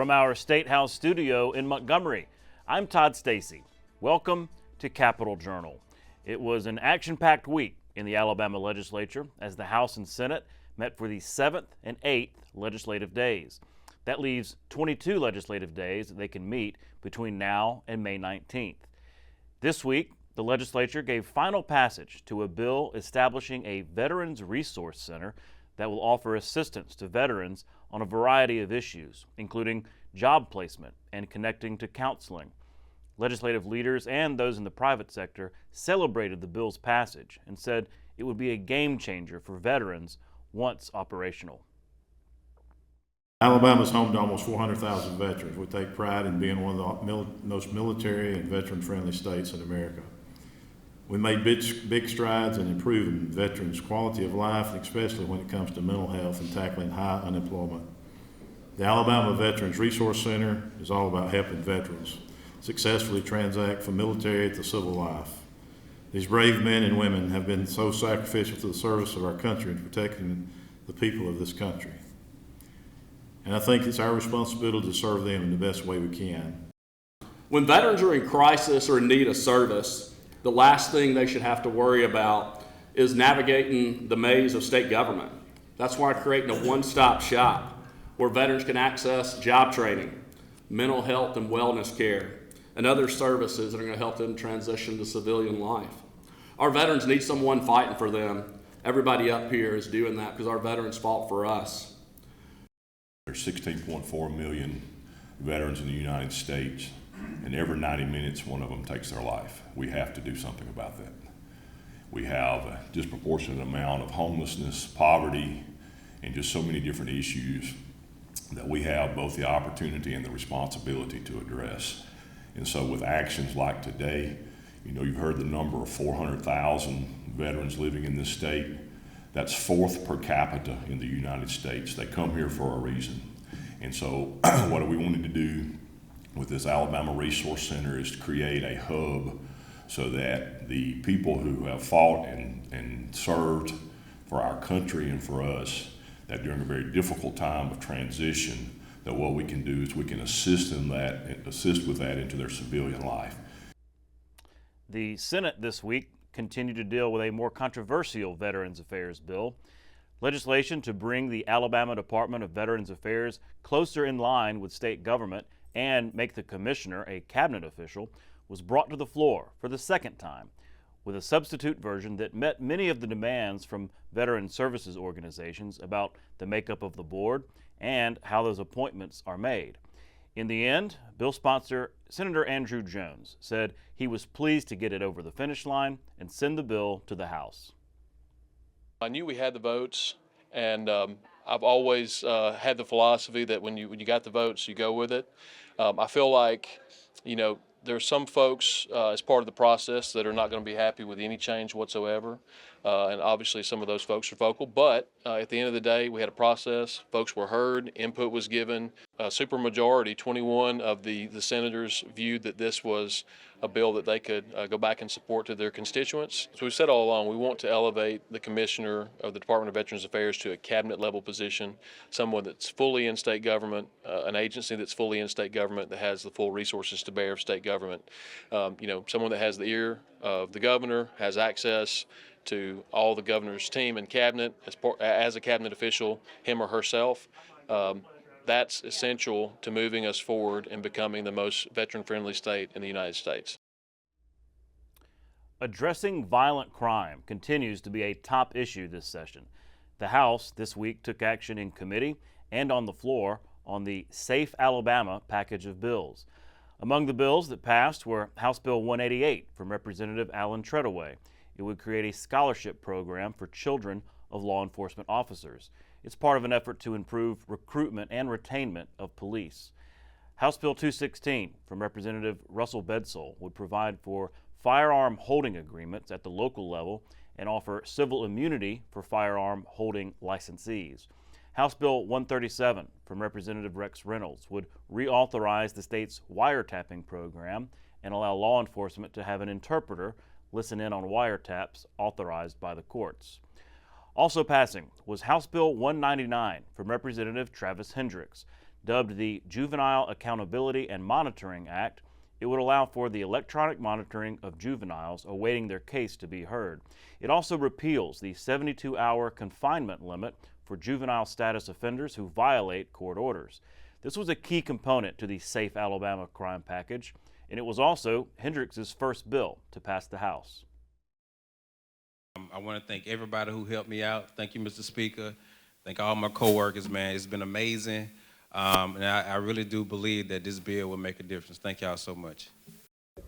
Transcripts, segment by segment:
From our State House studio in Montgomery, I'm Todd Stacy. Welcome to Capitol Journal. It was an action-packed week in the Alabama legislature as the House and Senate met for the 7th and 8th legislative days. That leaves 22 legislative days that they can meet between now and May 19th. This week, the legislature gave final passage to a bill establishing a Veterans Resource Center that will offer assistance to veterans on a variety of issues, including job placement and connecting to counseling. Legislative leaders and those in the private sector celebrated the bill's passage and said it would be a game changer for veterans once operational. Alabama is home to almost 400,000 veterans. We take pride in being one of the most military and veteran-friendly states in America. We made big strides in improving veterans' quality of life, especially when it comes to mental health and tackling high unemployment. The Alabama Veterans Resource Center is all about helping veterans successfully transact from military to civil life. These brave men and women have been so sacrificial to the service of our country and protecting the people of this country. And I think it's our responsibility to serve them in the best way we can. When veterans are in crisis or in need of service, the last thing they should have to worry about is navigating the maze of state government. That's why creating a one-stop shop where veterans can access job training, mental health and wellness care, and other services that are going to help them transition to civilian life. Our veterans need someone fighting for them. Everybody up here is doing that because our veterans fought for us. There's 16.4 million veterans in the United States, and every 90 minutes one of them takes their life. We have to do something about that. We have a disproportionate amount of homelessness, poverty, and just so many different issues that we have both the opportunity and the responsibility to address. And so with actions like today, you've heard the number of 400,000 veterans living in this state. That's 4th per capita in the United States. They come here for a reason. And so what we wanted to do with this Alabama Resource Center is to create a hub so that the people who have fought and served for our country and for us, that during a very difficult time of transition, that what we can do is we can assist with that into their civilian life. The Senate this week continued to deal with a more controversial Veterans Affairs bill. Legislation to bring the Alabama Department of Veterans Affairs closer in line with state government and make the commissioner a cabinet official was brought to the floor for the second time with a substitute version that met many of the demands from veteran services organizations about the makeup of the board and how those appointments are made. In the end, bill sponsor Senator Andrew Jones said he was pleased to get it over the finish line and send the bill to the House. I knew we had the votes, and I've always had the philosophy that when you got the votes, you go with it. I feel like, there's some folks as part of the process that are not going to be happy with any change whatsoever. And obviously some of those folks are vocal, but at the end of the day, we had a process, folks were heard, input was given. Supermajority, 21 of the senators viewed that this was a bill that they could go back and support to their constituents. So we've said all along, we want to elevate the commissioner of the Department of Veterans Affairs to a cabinet level position, someone that's fully in state government, an agency that's fully in state government that has the full resources to bear of state government. Someone that has the ear of the governor, has access to all the governor's team and cabinet as a cabinet official, him or herself. That's essential to moving us forward and becoming the most veteran-friendly state in the United States. Addressing violent crime continues to be a top issue this session. The House this week took action in committee and on the floor on the Safe Alabama package of bills. Among the bills that passed were House Bill 188 from Representative Alan Treadaway. It would create a scholarship program for children of law enforcement officers. It's part of an effort to improve recruitment and retainment of police. House Bill 216 from Representative Russell Bedsole would provide for firearm holding agreements at the local level and offer civil immunity for firearm holding licensees. House Bill 137 from Representative Rex Reynolds would reauthorize the state's wiretapping program and allow law enforcement to have an interpreter listen in on wiretaps authorized by the courts. Also passing was House Bill 199 from Representative Travis Hendricks Dubbed the Juvenile Accountability and Monitoring Act, it would allow for the electronic monitoring of juveniles awaiting their case to be heard. It also repeals the 72-hour confinement limit for juvenile status offenders who violate court orders. This was a key component to the Safe Alabama crime package, and it was also Hendricks's first bill to pass the House. I want to thank everybody who helped me out. Thank you, Mr. Speaker. Thank all my coworkers, man. It's been amazing. And I really do believe that this bill will make a difference. Thank y'all so much.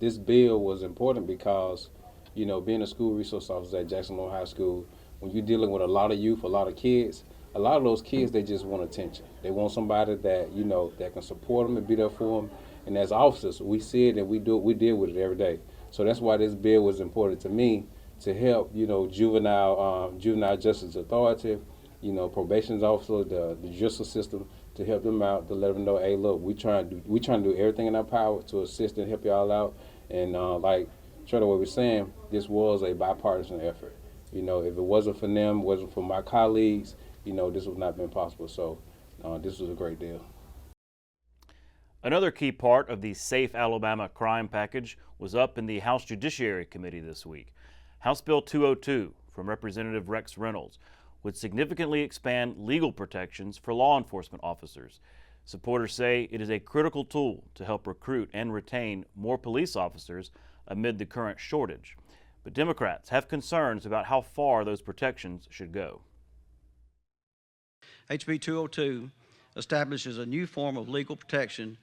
This bill was important because, you know, being a school resource officer at Jacksonville High School, when you're dealing with a lot of youth, a lot of kids, a lot of those kids, they just want attention. They want somebody that, you know, that can support them and be there for them. And as officers, we see it and we deal with it every day. So that's why this bill was important to me, to help, you know, juvenile justice authority, you know, probation's officer, the judicial system, to help them out, to let them know, hey, look, we trying to do everything in our power to assist and help y'all out. And like Trevor was saying, this was a bipartisan effort. You know, if it wasn't for them, wasn't for my colleagues, you know, this would not have been possible. So this was a great deal. Another key part of the Safe Alabama crime package was up in the House Judiciary Committee this week. House Bill 202 from Representative Rex Reynolds would significantly expand legal protections for law enforcement officers. Supporters say it is a critical tool to help recruit and retain more police officers amid the current shortage. But Democrats have concerns about how far those protections should go. HB 202 establishes a new form of legal protection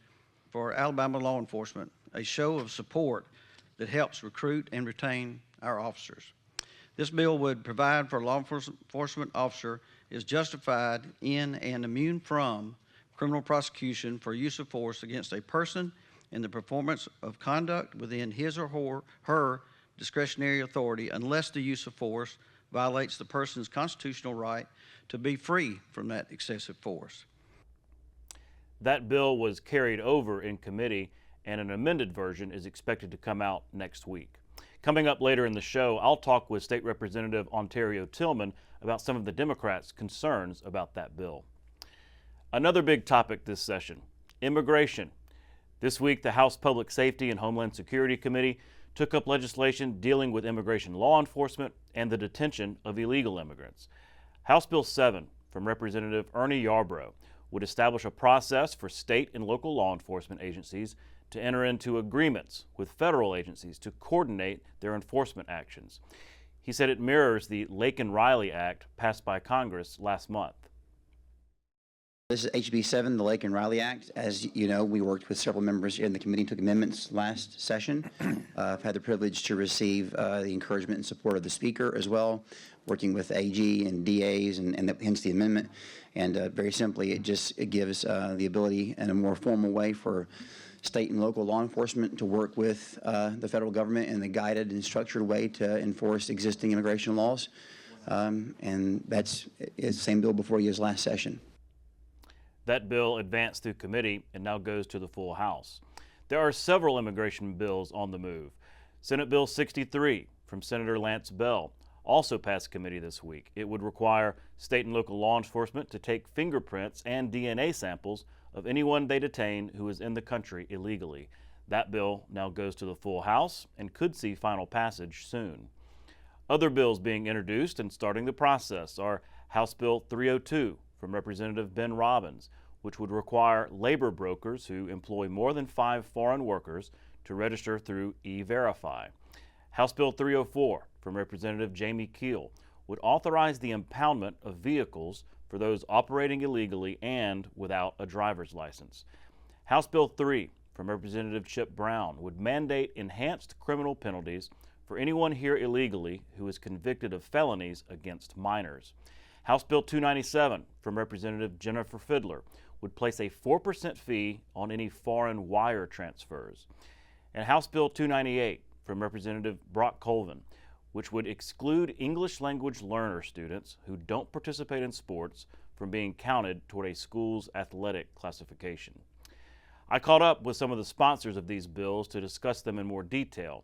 for Alabama law enforcement, a show of support that helps recruit and retain our officers. This bill would provide for a law enforcement officer is justified in and immune from criminal prosecution for use of force against a person in the performance of conduct within his or her discretionary authority unless the use of force violates the person's constitutional right to be free from that excessive force. That bill was carried over in committee, and an amended version is expected to come out next week. Coming up later in the show, I'll talk with State Representative Ontario Tillman about some of the Democrats' concerns about that bill. Another big topic this session, immigration. This week, the House Public Safety and Homeland Security Committee took up legislation dealing with immigration law enforcement and the detention of illegal immigrants. House Bill 7 from Representative Ernie Yarbrough would establish a process for state and local law enforcement agencies to enter into agreements with federal agencies to coordinate their enforcement actions. He said it mirrors the Laken Riley Act passed by Congress last month. This is HB 7, the Laken Riley Act. As you know, we worked with several members in the committee, took amendments last session. I've had the privilege to receive the encouragement and support of the Speaker as well, working with AG and DAs, and hence the amendment. And very simply, it gives the ability in a more formal way for state and local law enforcement to work with the federal government in a guided and structured way to enforce existing immigration laws. And that's the same bill before you as last session. That bill advanced through committee and now goes to the full House. There are several immigration bills on the move. Senate Bill 63 from Senator Lance Bell also passed committee this week. It would require state and local law enforcement to take fingerprints and DNA samples of anyone they detain who is in the country illegally. That bill now goes to the full House and could see final passage soon. Other bills being introduced and starting the process are House Bill 302 from Representative Ben Robbins, which would require labor brokers who employ more than 5 foreign workers to register through E-Verify. House Bill 304 from Representative Jamie Keel would authorize the impoundment of vehicles for those operating illegally and without a driver's license. House Bill 3 from Representative Chip Brown would mandate enhanced criminal penalties for anyone here illegally who is convicted of felonies against minors. House Bill 297 from Representative Jennifer Fidler would place a 4% fee on any foreign wire transfers. And House Bill 298 from Representative Brock Colvin, which would exclude English language learner students who don't participate in sports from being counted toward a school's athletic classification. I caught up with some of the sponsors of these bills to discuss them in more detail.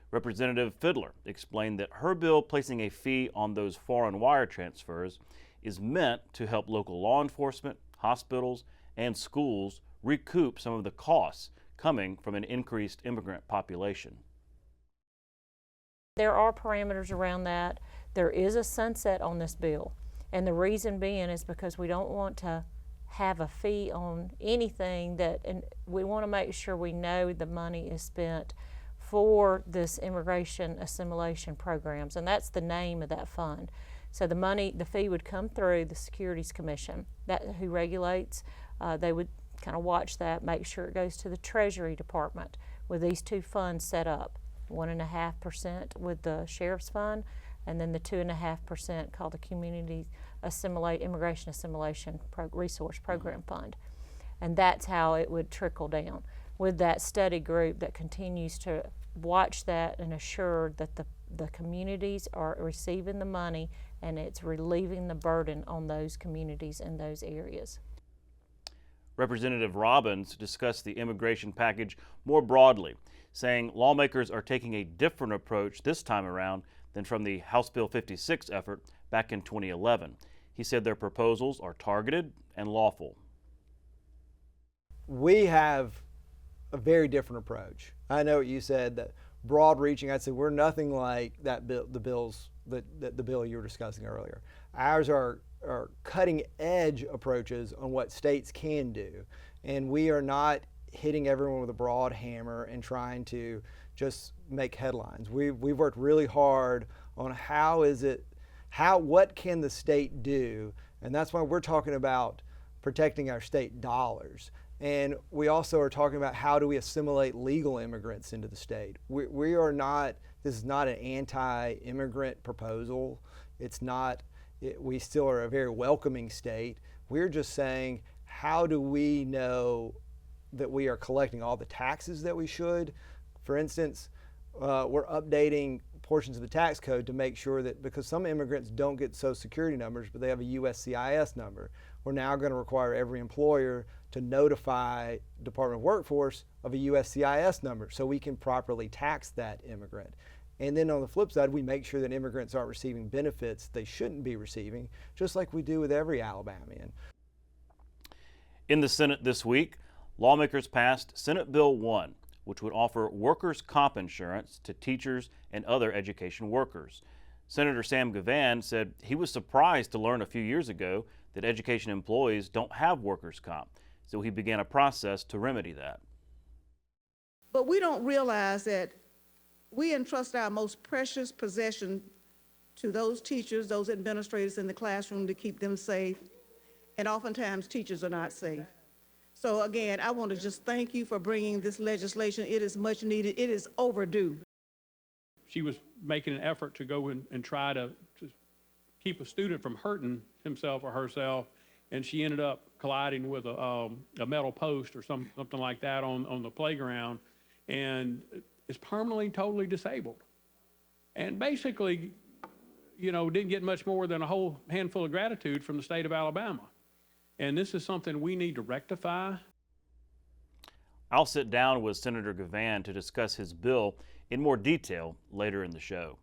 Representative Fidler explained that her bill placing a fee on those foreign wire transfers is meant to help local law enforcement, hospitals, and schools recoup some of the costs coming from an increased immigrant population. There are parameters around that. There is a sunset on this bill, and the reason being is because we don't want to have a fee on anything and we want to make sure we know the money is spent for this immigration assimilation programs, and that's the name of that fund. So the fee would come through the Securities Commission, who regulates. They would kind of watch that, make sure it goes to the Treasury Department with these two funds set up, 1.5% with the Sheriff's Fund, and then the 2.5% called the Community Immigration Assimilation Resource Program Fund. And that's how it would trickle down, with that study group that continues to watch that and assure that the communities are receiving the money and it's relieving the burden on those communities in those areas. Representative Robbins discussed the immigration package more broadly, saying lawmakers are taking a different approach this time around than from the House Bill 56 effort back in 2011. He said their proposals are targeted and lawful. We have a very different approach. I know what you said, that broad reaching. I'd say we're nothing like that bill, the bill you were discussing earlier. Ours are cutting edge approaches on what states can do, and we are not hitting everyone with a broad hammer and trying to just make headlines. We've worked really hard on what can the state do, and that's why we're talking about protecting our state dollars. And we also are talking about how do we assimilate legal immigrants into the state. We are not, this is not an anti-immigrant proposal. It's not, we still are a very welcoming state. We're just saying, how do we know that we are collecting all the taxes that we should? For instance, we're updating portions of the tax code to make sure that, because some immigrants don't get Social Security numbers, but they have a USCIS number, we're now going to require every employer to notify Department of Workforce of a USCIS number so we can properly tax that immigrant. And then on the flip side, we make sure that immigrants aren't receiving benefits they shouldn't be receiving, just like we do with every Alabamian. In the Senate this week, lawmakers passed Senate Bill 1, which would offer workers' comp insurance to teachers and other education workers. Senator Sam Givhan said he was surprised to learn a few years ago that education employees don't have workers' comp, so he began a process to remedy that. But we don't realize that we entrust our most precious possession to those teachers, those administrators in the classroom to keep them safe, and oftentimes teachers are not safe. So again, I want to just thank you for bringing this legislation. It is much needed. It is overdue. She was making an effort to go and try to keep a student from hurting himself or herself, and she ended up colliding with a metal post or something like that on the playground, and is permanently totally disabled. And basically, you know, didn't get much more than a whole handful of gratitude from the state of Alabama. And this is something we need to rectify. I'll sit down with Senator Givhan to discuss his bill in more detail later in the show.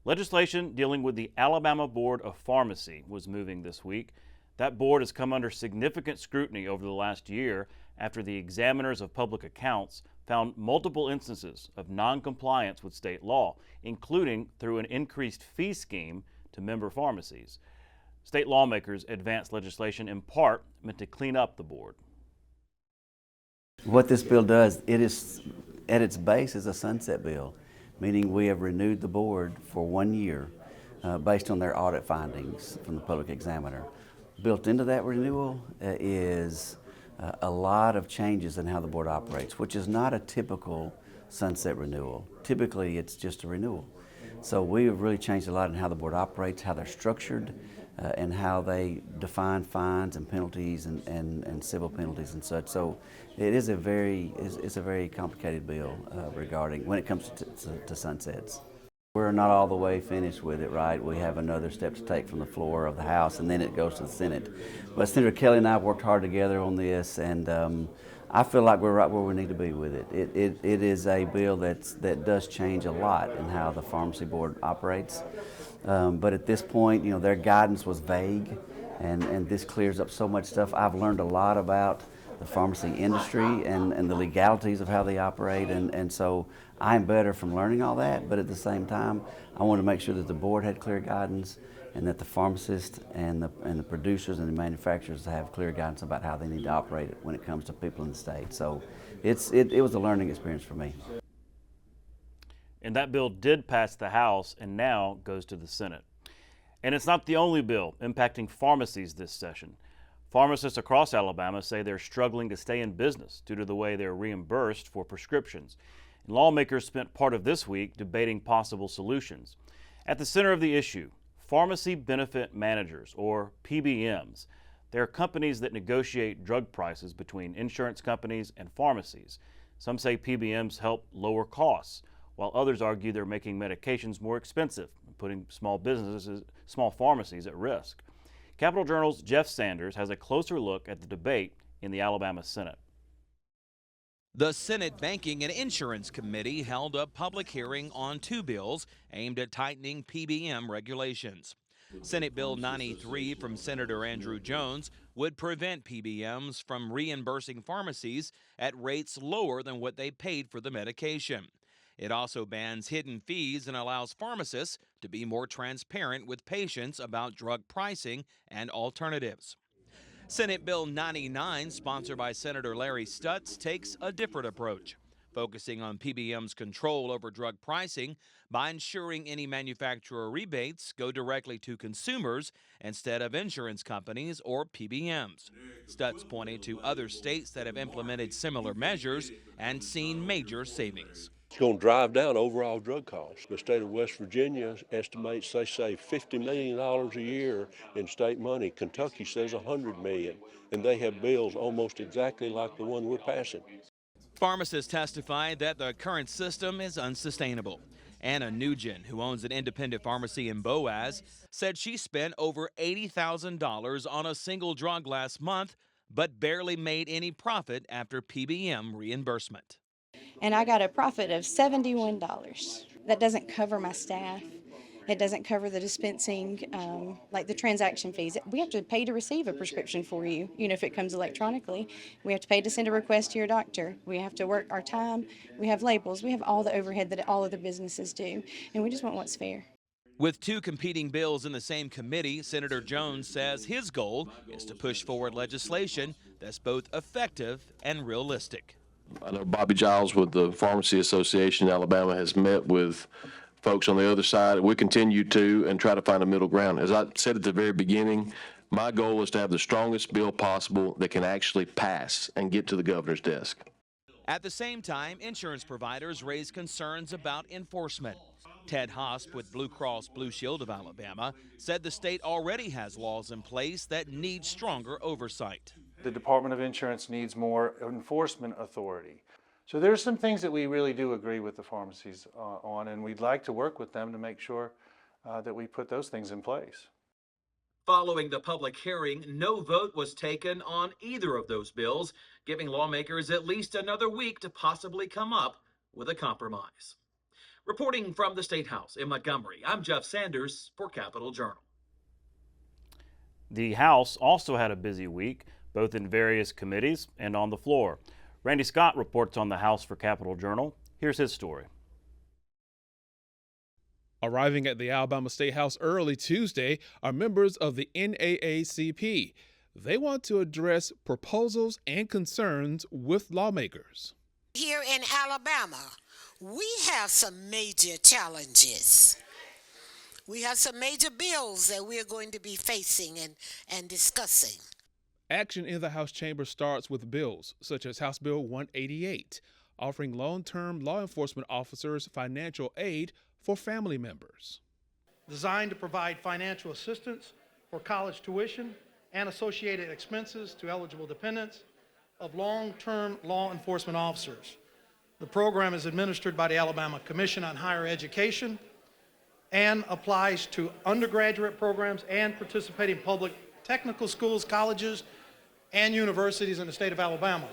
Legislation dealing with the Alabama Board of Pharmacy was moving this week. That board has come under significant scrutiny over the last year after the examiners of public accounts found multiple instances of non-compliance with state law, including through an increased fee scheme to member pharmacies. State lawmakers advanced legislation in part meant to clean up the board. What this bill does, it is at its base is a sunset bill, meaning we have renewed the board for 1 year based on their audit findings from the public examiner. Built into that renewal is a lot of changes in how the board operates, which is not a typical sunset renewal. Typically, it's just a renewal. So we have really changed a lot in how the board operates, how they're structured, and how they define fines and penalties and civil penalties and such. So it is it's a very complicated bill regarding when it comes to sunsets. We're not all the way finished with it, right? We have another step to take from the floor of the House, and then it goes to the Senate. But Senator Kelly and I have worked hard together on this, and I feel like we're right where we need to be with it. It is a bill that does change a lot in how the pharmacy board operates. But at this point, you know, their guidance was vague, and this clears up so much stuff. I've learned a lot about the pharmacy industry and the legalities of how they operate, and so I'm better from learning all that, but at the same time, I want to make sure that the board had clear guidance and that the pharmacists and the producers and the manufacturers have clear guidance about how they need to operate it when it comes to people in the state. So it was a learning experience for me. And that bill did pass the House and now goes to the Senate. And it's not the only bill impacting pharmacies this session. Pharmacists across Alabama say they're struggling to stay in business due to the way they're reimbursed for prescriptions. And lawmakers spent part of this week debating possible solutions. At the center of the issue, pharmacy benefit managers, or PBMs. They're companies that negotiate drug prices between insurance companies and pharmacies. Some say PBMs help lower costs, while others argue they're making medications more expensive and putting small pharmacies at risk. Capitol Journal's Jeff Sanders has a closer look at the debate in the Alabama Senate. The Senate Banking and Insurance Committee held a public hearing on two bills aimed at tightening PBM regulations. Senate Bill 93 from Senator Andrew Jones would prevent PBMs from reimbursing pharmacies at rates lower than what they paid for the medication. It also bans hidden fees and allows pharmacists to be more transparent with patients about drug pricing and alternatives. Senate Bill 99, sponsored by Senator Larry Stutz, takes a different approach, focusing on PBM's control over drug pricing by ensuring any manufacturer rebates go directly to consumers instead of insurance companies or PBMs. Stutz pointed to other states that have implemented similar measures and seen major savings. It's going to drive down overall drug costs. The state of West Virginia estimates they save $50 million a year in state money. Kentucky says $100 million, and they have bills almost exactly like the one we're passing. Pharmacists testified that the current system is unsustainable. Anna Nugent, who owns an independent pharmacy in Boaz, said she spent over $80,000 on a single drug last month, but barely made any profit after PBM reimbursement. And I got a profit of $71. That doesn't cover my staff. It doesn't cover the dispensing, like the transaction fees. We have to pay to receive a prescription for you, if it comes electronically. We have to pay to send a request to your doctor. We have to work our time. We have labels. We have all the overhead that all other businesses do. And we just want what's fair. With two competing bills in the same committee, Senator Jones says his goal is to push forward legislation that's both effective and realistic. I know Bobby Giles with the Pharmacy Association in Alabama has met with folks on the other side. We continue to and try to find a middle ground. As I said at the very beginning, my goal is to have the strongest bill possible that can actually pass and get to the governor's desk. At the same time, insurance providers raise concerns about enforcement. Ted Hosp with Blue Cross Blue Shield of Alabama said the state already has laws in place that need stronger oversight. The Department of Insurance needs more enforcement authority. So there's some things that we really do agree with the pharmacies on, and we'd like to work with them to make sure that we put those things in place. Following the public hearing, no vote was taken on either of those bills, giving lawmakers at least another week to possibly come up with a compromise. Reporting from the State House in Montgomery, I'm Jeff Sanders for Capitol Journal. The House also had a busy week, both in various committees and on the floor. Randy Scott reports on the House for Capitol Journal. Here's his story. Arriving at the Alabama State House early Tuesday are members of the NAACP. They want to address proposals and concerns with lawmakers. Here in Alabama, we have some major challenges. We have some major bills that we're going to be facing and discussing. Action in the House chamber starts with bills such as House Bill 188, offering long-term law enforcement officers financial aid for family members. Designed to provide financial assistance for college tuition and associated expenses to eligible dependents of long-term law enforcement officers. The program is administered by the Alabama Commission on Higher Education and applies to undergraduate programs and participating public technical schools, colleges, and universities in the state of Alabama.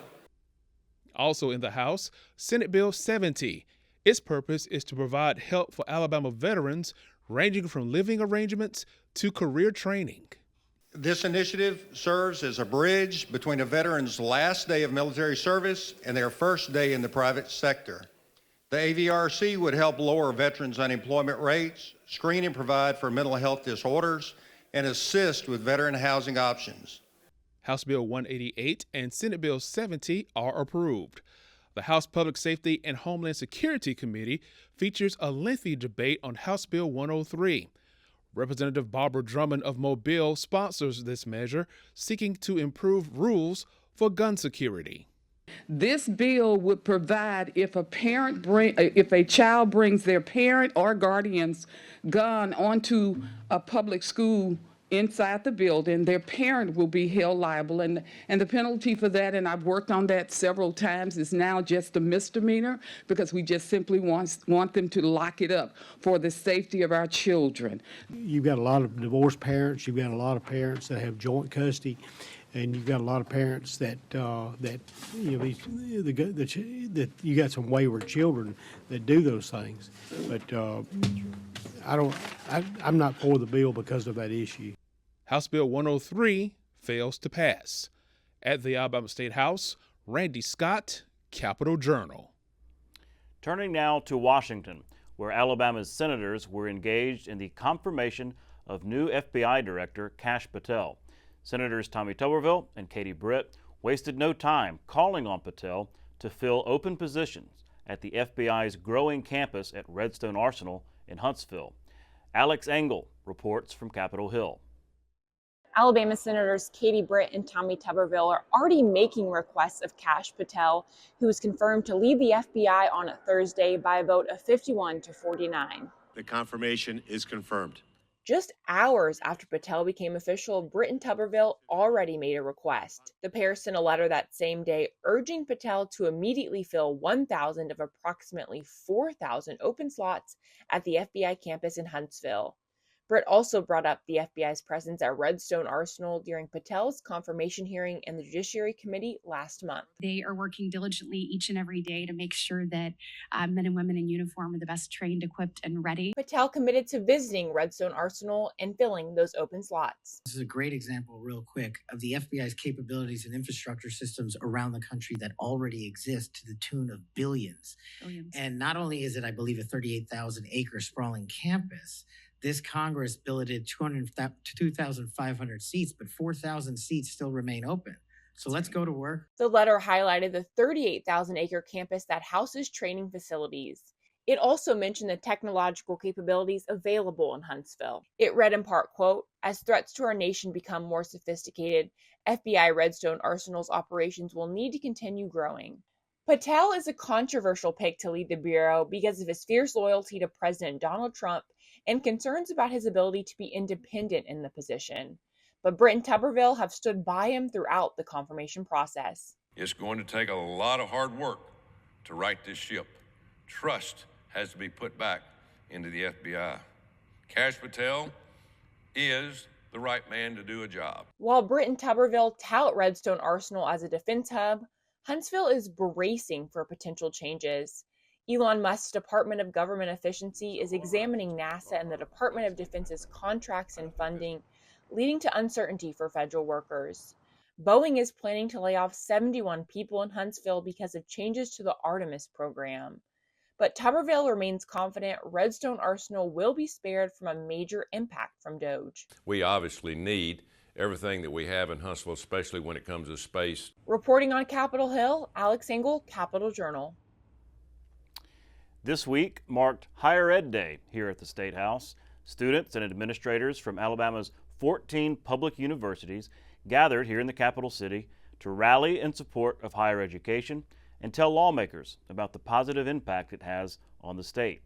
Also in the House, Senate Bill 70. Its purpose is to provide help for Alabama veterans ranging from living arrangements to career training. This initiative serves as a bridge between a veteran's last day of military service and their first day in the private sector. The AVRC would help lower veterans' unemployment rates, screen and provide for mental health disorders, and assist with veteran housing options. House Bill 188 and Senate Bill 70 are approved. The House Public Safety and Homeland Security Committee features a lengthy debate on House Bill 103. Representative Barbara Drummond of Mobile sponsors this measure, seeking to improve rules for gun security. This bill would provide if a child brings their parent or guardian's gun onto a public school inside the building, their parent will be held liable, and the penalty for that, and I've worked on that several times, is now just a misdemeanor, because we just simply want them to lock it up for the safety of our children. You've got a lot of divorced parents, you've got a lot of parents that have joint custody, and you've got a lot of parents that you got some wayward children that do those things. But I'm not for the bill because of that issue. House Bill 103 fails to pass. At the Alabama State House, Randy Scott, Capitol Journal. Turning now to Washington, where Alabama's senators were engaged in the confirmation of new FBI Director Kash Patel. Senators Tommy Tuberville and Katie Britt wasted no time calling on Patel to fill open positions at the FBI's growing campus at Redstone Arsenal in Huntsville. Alex Engel reports from Capitol Hill. Alabama Senators Katie Britt and Tommy Tuberville are already making requests of Kash Patel, who was confirmed to lead the FBI on Thursday by a vote of 51-49. The confirmation is confirmed. Just hours after Patel became official, Britt and Tuberville already made a request. The pair sent a letter that same day urging Patel to immediately fill 1,000 of approximately 4,000 open slots at the FBI campus in Huntsville. Britt also brought up the FBI's presence at Redstone Arsenal during Patel's confirmation hearing in the Judiciary Committee last month. They are working diligently each and every day to make sure that men and women in uniform are the best trained, equipped, and ready. Patel committed to visiting Redstone Arsenal and filling those open slots. This is a great example, real quick, of the FBI's capabilities and infrastructure systems around the country that already exist to the tune of billions. And not only is it, I believe, a 38,000-acre sprawling campus, this Congress billeted 2,500 seats, but 4,000 seats still remain open. So let's go to work. The letter highlighted the 38,000-acre campus that houses training facilities. It also mentioned the technological capabilities available in Huntsville. It read in part, quote, "As threats to our nation become more sophisticated, FBI Redstone Arsenal's operations will need to continue growing." Patel is a controversial pick to lead the Bureau because of his fierce loyalty to President Donald Trump and concerns about his ability to be independent in the position. But Britt and Tuberville have stood by him throughout the confirmation process. It's going to take a lot of hard work to right this ship. Trust has to be put back into the FBI. Kash Patel is the right man to do a job. While Britt and Tuberville tout Redstone Arsenal as a defense hub, Huntsville is bracing for potential changes. Elon Musk's Department of Government Efficiency is examining NASA and the Department of Defense's contracts and funding, leading to uncertainty for federal workers. Boeing is planning to lay off 71 people in Huntsville because of changes to the Artemis program. But Tuberville remains confident Redstone Arsenal will be spared from a major impact from DOGE. We obviously need everything that we have in Huntsville, especially when it comes to space. Reporting on Capitol Hill, Alex Engel, Capitol Journal. This week marked Higher Ed Day here at the State House. Students and administrators from Alabama's 14 public universities gathered here in the capital city to rally in support of higher education and tell lawmakers about the positive impact it has on the state.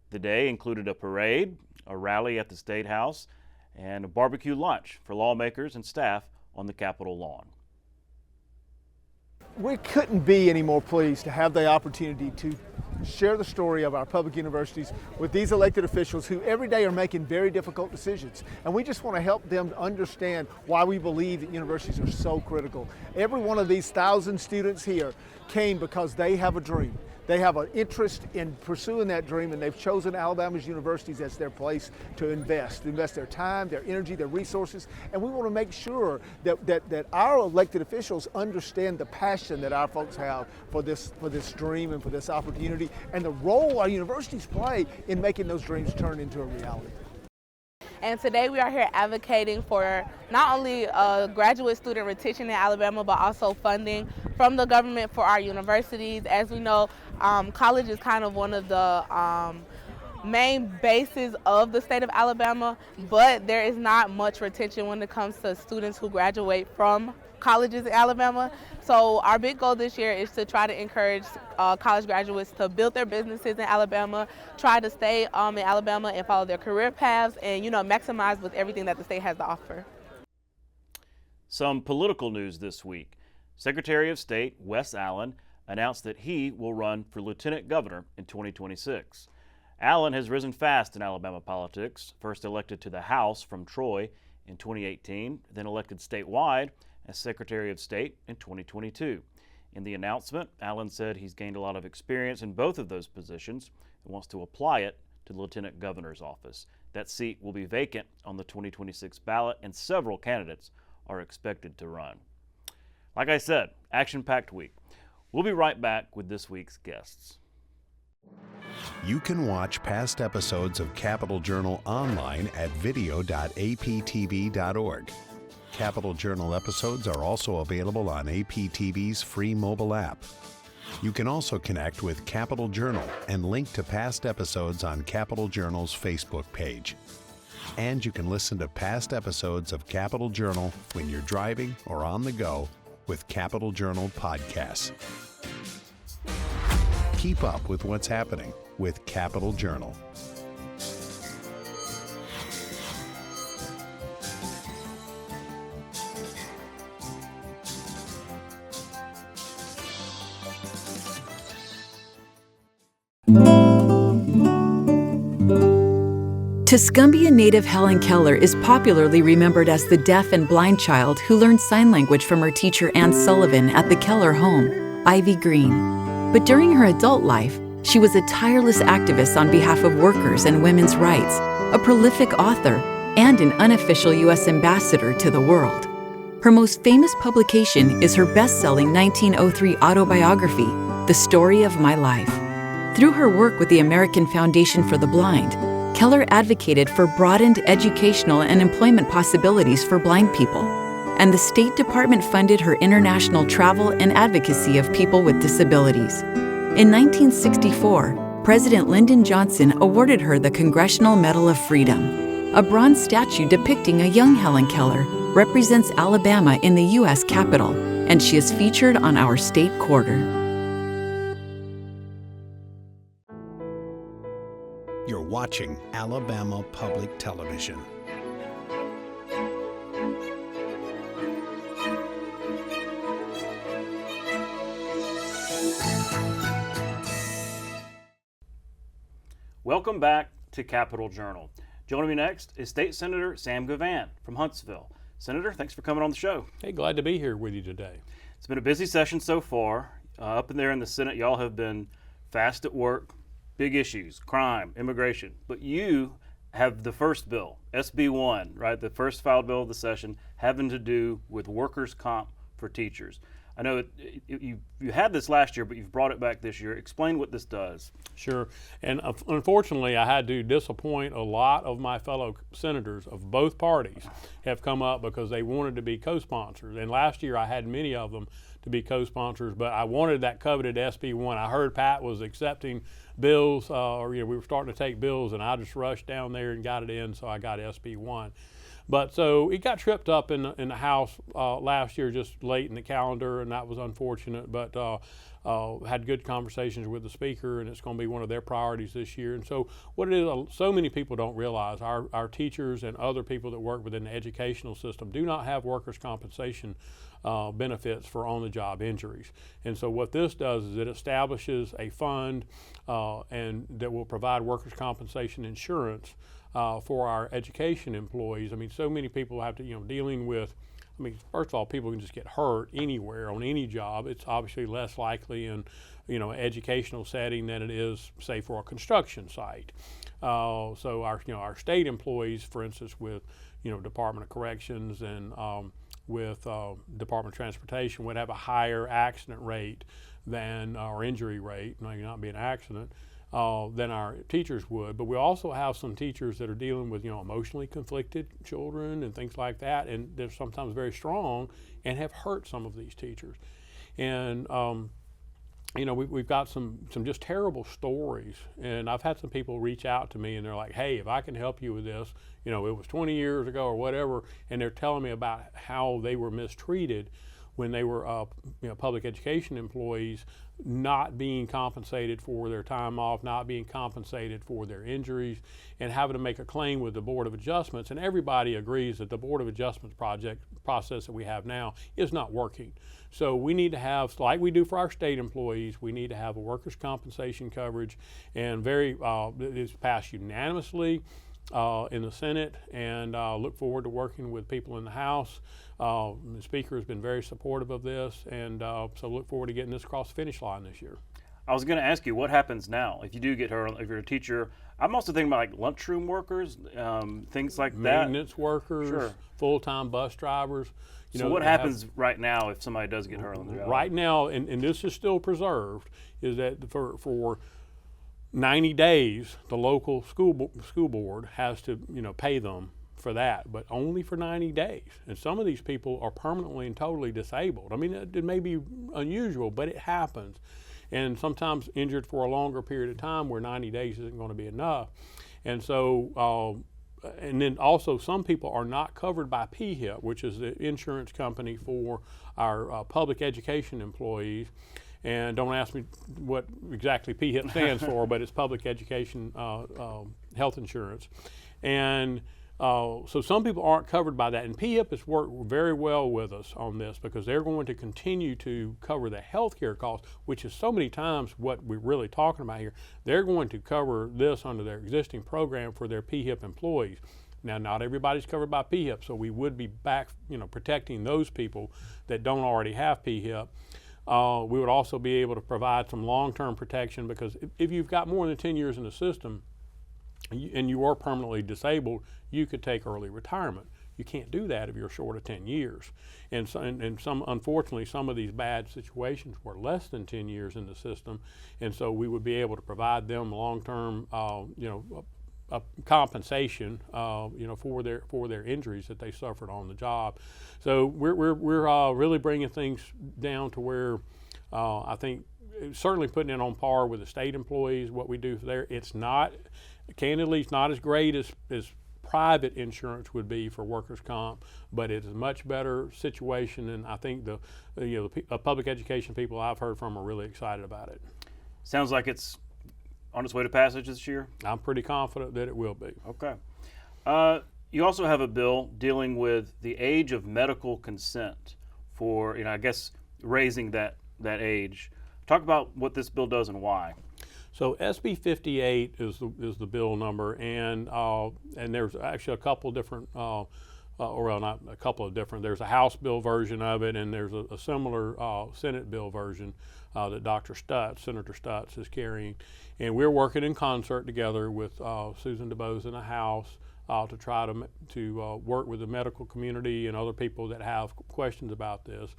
The day included a parade, a rally at the State House, and a barbecue lunch for lawmakers and staff on the Capitol lawn. We couldn't be any more pleased to have the opportunity to share the story of our public universities with these elected officials who every day are making very difficult decisions. And we just want to help them understand why we believe that universities are so critical. Every one of these 1,000 students here came because they have a dream. They have an interest in pursuing that dream, and they've chosen Alabama's universities as their place to invest their time, their energy, their resources, and we want to make sure that our elected officials understand the passion that our folks have for this dream and for this opportunity, and the role our universities play in making those dreams turn into a reality. And today we are here advocating for not only graduate student retention in Alabama, but also funding from the government for our universities. As we know, college is kind of one of the main bases of the state of Alabama, but there is not much retention when it comes to students who graduate from colleges in Alabama. So our big goal this year is to try to encourage college graduates to build their businesses in Alabama, try to stay in Alabama and follow their career paths, and maximize with everything that the state has to offer. Some political news this week. Secretary of State Wes Allen announced that he will run for lieutenant governor in 2026. Allen has risen fast in Alabama politics, first elected to the House from Troy in 2018, then elected statewide as Secretary of State in 2022. In the announcement, Allen said he's gained a lot of experience in both of those positions and wants to apply it to the Lieutenant Governor's office. That seat will be vacant on the 2026 ballot, and several candidates are expected to run. Like I said, action-packed week. We'll be right back with this week's guests. You can watch past episodes of Capital Journal online at video.aptv.org. Capital Journal episodes are also available on APTV's free mobile app. You can also connect with Capital Journal and link to past episodes on Capital Journal's Facebook page. And you can listen to past episodes of Capital Journal when you're driving or on the go with Capital Journal podcasts. Keep up with what's happening with Capital Journal. Tuscumbia native Helen Keller is popularly remembered as the deaf and blind child who learned sign language from her teacher Ann Sullivan at the Keller home, Ivy Green. But during her adult life, she was a tireless activist on behalf of workers and women's rights, a prolific author, and an unofficial U.S. ambassador to the world. Her most famous publication is her best-selling 1903 autobiography, The Story of My Life. Through her work with the American Foundation for the Blind, Keller advocated for broadened educational and employment possibilities for blind people, and the State Department funded her international travel and advocacy of people with disabilities. In 1964, President Lyndon Johnson awarded her the Congressional Medal of Freedom. A bronze statue depicting a young Helen Keller represents Alabama in the U.S. Capitol, and she is featured on our state quarter. You're watching Alabama Public Television. Welcome back to Capital Journal. Joining me next is State Senator Sam Givhan from Huntsville. Senator, thanks for coming on the show. Hey, glad to be here with you today. It's been a busy session so far. Up in there in the Senate, y'all have been fast at work. Big issues, crime, immigration. But you have the first bill, SB 1, right? The first filed bill of the session having to do with workers' comp for teachers. I know you had this last year, but you've brought it back this year. Explain what this does. Sure. And unfortunately, I had to disappoint a lot of my fellow senators of both parties have come up because they wanted to be co-sponsors. And last year, I had many of them to be co-sponsors, but I wanted that coveted SB 1. I heard Pat was accepting bills, we were starting to take bills, and I just rushed down there and got it in, so I got SB 1. But so it got tripped up in the House last year, just late in the calendar, and that was unfortunate. But had good conversations with the Speaker, and it's going to be one of their priorities this year. And so what it is, so many people don't realize, our teachers and other people that work within the educational system do not have workers' compensation benefits for on-the-job injuries. And so what this does is it establishes a fund and that will provide workers' compensation insurance for our education employees. I mean, so many people have to, dealing with I mean, first of all, people can just get hurt anywhere on any job. It's obviously less likely in, you know, an educational setting than it is, say, for a construction site. So our state employees, for instance, with, you know, Department of Corrections and with Department of Transportation would have a higher accident rate than our injury rate, maybe not be an accident, than our teachers would. But we also have some teachers that are dealing with, you know, emotionally conflicted children and things like that, and they're sometimes very strong and have hurt some of these teachers. And you know, we've got some just terrible stories, and I've had some people reach out to me and they're like, hey, if I can help you with this, you know, it was 20 years ago or whatever, and they're telling me about how they were mistreated when they were you know, public education employees, not being compensated for their time off, not being compensated for their injuries, and having to make a claim with the Board of Adjustments. And everybody agrees that the Board of Adjustments process that we have now is not working. So we need to have, like we do for our state employees, we need to have a workers' compensation coverage, and it's passed unanimously in the Senate, and look forward to working with people in the House. The Speaker has been very supportive of this, and so look forward to getting this across the finish line this year. I was going to ask you, what happens now if you do get hurt, if you're a teacher? I'm also thinking about like lunchroom workers, things like that. Maintenance workers, sure. Full-time bus drivers. You so know, what happens right now if somebody does get hurt on the job? Right now, and this is still preserved, is that for 90 days, the local school board has to, you know, pay them for that, but only for 90 days. And some of these people are permanently and totally disabled. I mean, it may be unusual, but it happens. And sometimes injured for a longer period of time where 90 days isn't going to be enough. And so, and then also some people are not covered by PHIP, which is the insurance company for our public education employees. And don't ask me what exactly PHIP stands for, but it's Public Education Health Insurance. And so some people aren't covered by that. And PHIP has worked very well with us on this because they're going to continue to cover the health care costs, which is so many times what we're really talking about here. They're going to cover this under their existing program for their PHIP employees. Now, not everybody's covered by PHIP, so we would be back, you know, protecting those people that don't already have PHIP. We would also be able to provide some long-term protection because if you've got more than 10 years in the system and you are permanently disabled, you could take early retirement. You can't do that if you're short of 10 years. And unfortunately, some of these bad situations were less than 10 years in the system, and so we would be able to provide them long-term, you know, compensation, you know, for their injuries that they suffered on the job. So we're really bringing things down to where I think certainly putting it on par with the state employees. What we do there, it's not, candidly, it's not as great as private insurance would be for workers' comp, but it's a much better situation. And I think the public education people I've heard from are really excited about it. Sounds like it's on its way to passage this year? I'm pretty confident that it will be. Okay. You also have a bill dealing with the age of medical consent for, you know, I guess raising that age. Talk about what this bill does and why. So SB 58 is the bill number, and there's actually a couple different, or well, not a couple of different. There's a House bill version of it, and there's a similar Senate bill version that Senator Stutz is carrying. And we're working in concert together with Susan DuBose in the House to try to work with the medical community and other people that have questions about this.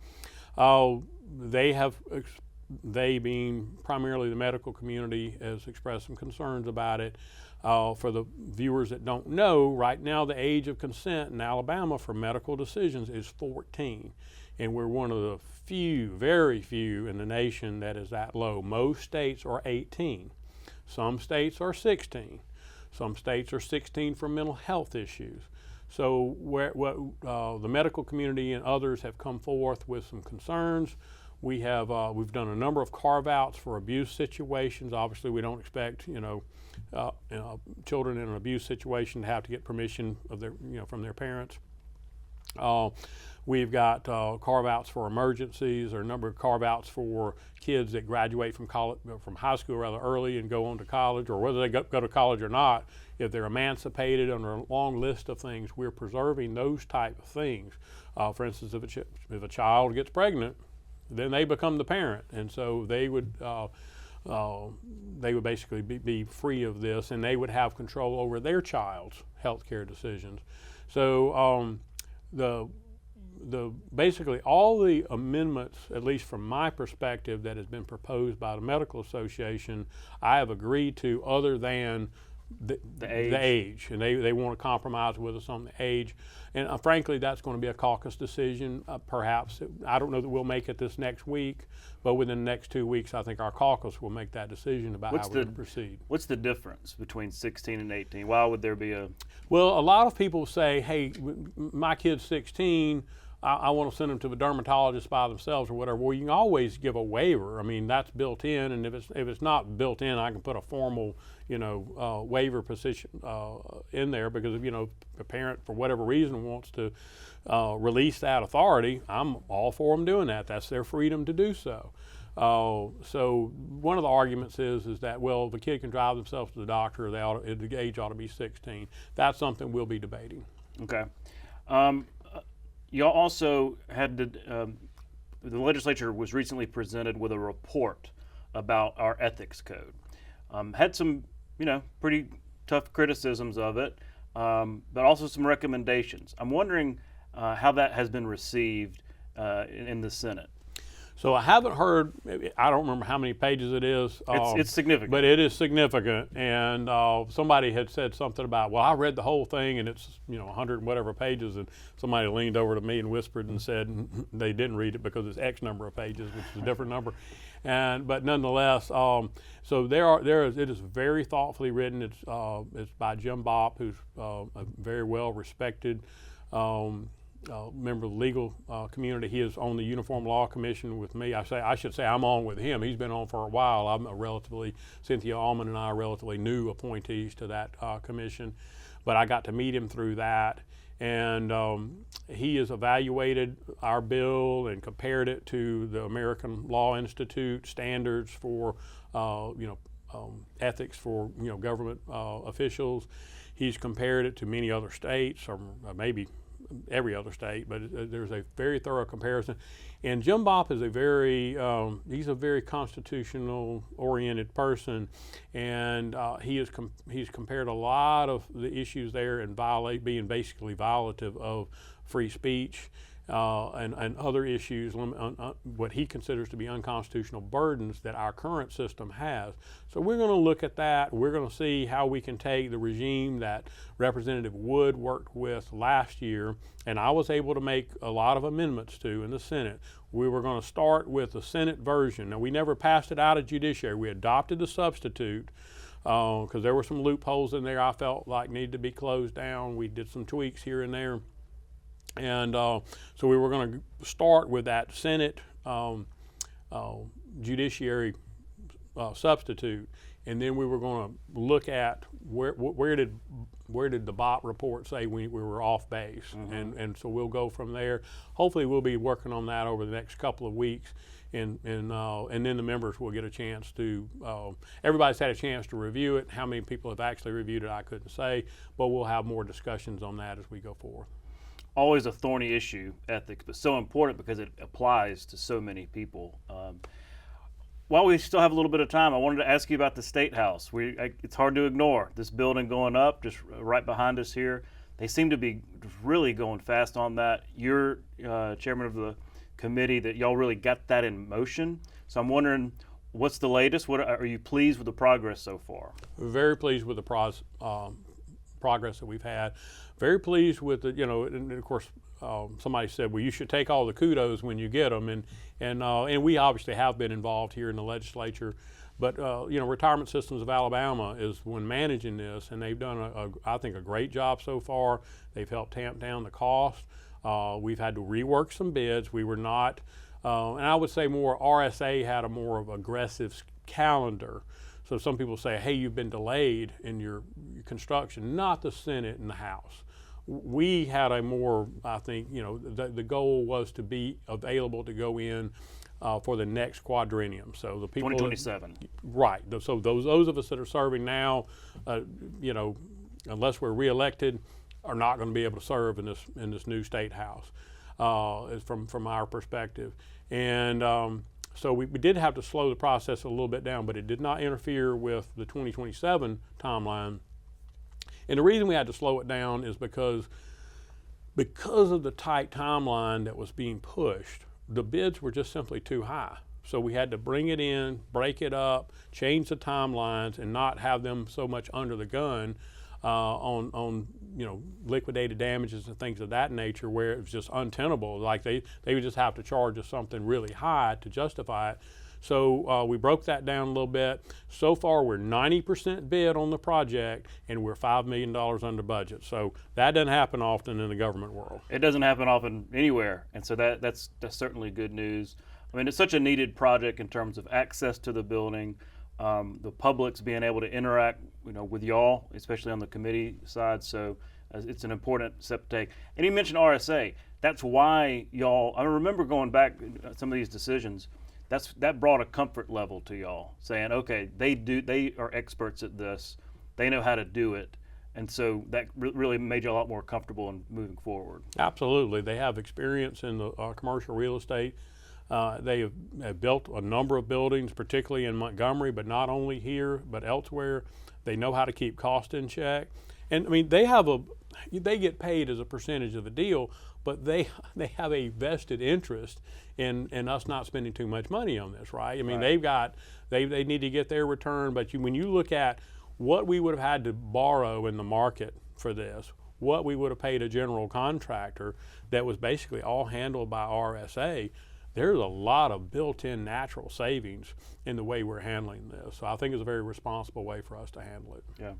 They being primarily the medical community has expressed some concerns about it. For the viewers that don't know, right now the age of consent in Alabama for medical decisions is 14. And we're one of the few, very few in the nation that is that low. Most states are 18. Some states are 16. Some states are 16 for mental health issues. So the medical community and others have come forth with some concerns. We've done a number of carve-outs for abuse situations. Obviously, we don't expect children in an abuse situation to have to get permission of from their parents. We've got carve-outs for emergencies, or a number of carve-outs for kids that graduate from college, from high school rather early and go on to college, or whether they go to college or not. If they're emancipated, under a long list of things, we're preserving those type of things. For instance, if a child gets pregnant, then they become the parent, and so they would basically be free of this, and they would have control over their child's health care decisions. So basically all the amendments, at least from my perspective, that has been proposed by the Medical Association, I have agreed to, other than the age. And they want to compromise with us on the age. And frankly, that's going to be a caucus decision, perhaps. I don't know that we'll make it this next week, but within the next 2 weeks, I think our caucus will make that decision about how we're going to proceed. What's the difference between 16 and 18? Why would there be a... Well, a lot of people say, hey, my kid's 16, I want to send them to the dermatologist by themselves or whatever. Well, you can always give a waiver. I mean, that's built in, and if it's not built in, I can put a formal, waiver position in there, because if, a parent for whatever reason wants to release that authority, I'm all for them doing that. That's their freedom to do so. So one of the arguments is that, well, the kid can drive themselves to the doctor, the age ought to be 16. That's something we'll be debating. Okay. You also had the legislature was recently presented with a report about our ethics code. Had some, pretty tough criticisms of it, but also some recommendations. I'm wondering how that has been received in the Senate. So I haven't heard, I don't remember how many pages it is. It's significant. But it is significant. And somebody had said something about, well, I read the whole thing and it's 100 and whatever pages. And somebody leaned over to me and whispered and said they didn't read it because it's X number of pages, which is a different number. But nonetheless, so it is very thoughtfully written. It's by Jim Bopp, who's a very well respected member of the legal community. He is on the Uniform Law Commission with me. I should say I'm on with him. He's been on for a while. Cynthia Allman and I are relatively new appointees to that commission, but I got to meet him through that. And he has evaluated our bill and compared it to the American Law Institute standards for ethics for government officials. He's compared it to many other states, or maybe every other state, but there's a very thorough comparison. And Jim Bopp is he's a very constitutional oriented person, and he's compared a lot of the issues there and being basically violative of free speech and other issues, what he considers to be unconstitutional burdens that our current system has. So we're going to look at that. We're going to see how we can take the regime that Representative Wood worked with last year, and I was able to make a lot of amendments to in the Senate. We were going to start with the Senate version. Now, we never passed it out of judiciary. We adopted the substitute because there were some loopholes in there I felt like needed to be closed down. We did some tweaks here and there. And so we were going to start with that Senate judiciary substitute, and then we were going to look at where did the Bopp report say we were off base, and so we'll go from there. Hopefully, we'll be working on that over the next couple of weeks, and then the members will get a chance to. Everybody's had a chance to review it. How many people have actually reviewed it, I couldn't say, but we'll have more discussions on that as we go forward. Always a thorny issue, ethics, but so important because it applies to so many people. While we still have a little bit of time, I wanted to ask you about the State House. It's hard to ignore this building going up just right behind us here. They seem to be really going fast on that. You're chairman of the committee that y'all really got that in motion. So I'm wondering, what's the latest? Are you pleased with the progress so far? We're very pleased with the progress that we've had. Very pleased with the, and of course, somebody said, well, you should take all the kudos when you get them, and we obviously have been involved here in the legislature, but Retirement Systems of Alabama is one managing this, and they've done I think a great job so far. They've helped tamp down the cost. We've had to rework some bids. We were not, and I would say more RSA had a more of aggressive calendar. So some people say, hey, you've been delayed in your construction. Not the Senate and the House. we had a more, I think, the goal was to be available to go in for the next quadrennium. So the people 2027. Right. So those of us that are serving now, unless we're reelected, are not going to be able to serve in this new state house, from our perspective. And so we did have to slow the process a little bit down, but it did not interfere with the 2027 timeline. And the reason we had to slow it down is because of the tight timeline that was being pushed, the bids were just simply too high. So we had to bring it in, break it up, change the timelines, and not have them so much under the gun on liquidated damages and things of that nature, where it was just untenable. Like they would just have to charge us something really high to justify it. So we broke that down a little bit. So far, we're 90% bid on the project, and we're $5 million under budget. So that doesn't happen often in the government world. It doesn't happen often anywhere, and so that's certainly good news. I mean, it's such a needed project in terms of access to the building, the public's being able to interact, with y'all, especially on the committee side. So it's an important step to take. And you mentioned RSA. That's why y'all. I remember going back some of these decisions. That brought a comfort level to y'all, saying, okay, they are experts at this, they know how to do it, and so that really made you a lot more comfortable in moving forward. Absolutely, they have experience in the commercial real estate. They have built a number of buildings, particularly in Montgomery, but not only here, but elsewhere. They know how to keep cost in check, and I mean they get paid as a percentage of the deal, but they have a vested interest in us not spending too much money on this, right? I mean, Right. they need to get their return, but when you look at what we would have had to borrow in the market for this, what we would have paid a general contractor that was basically all handled by RSA, there's a lot of built-in natural savings in the way we're handling this. So I think it's a very responsible way for us to handle it. Yeah.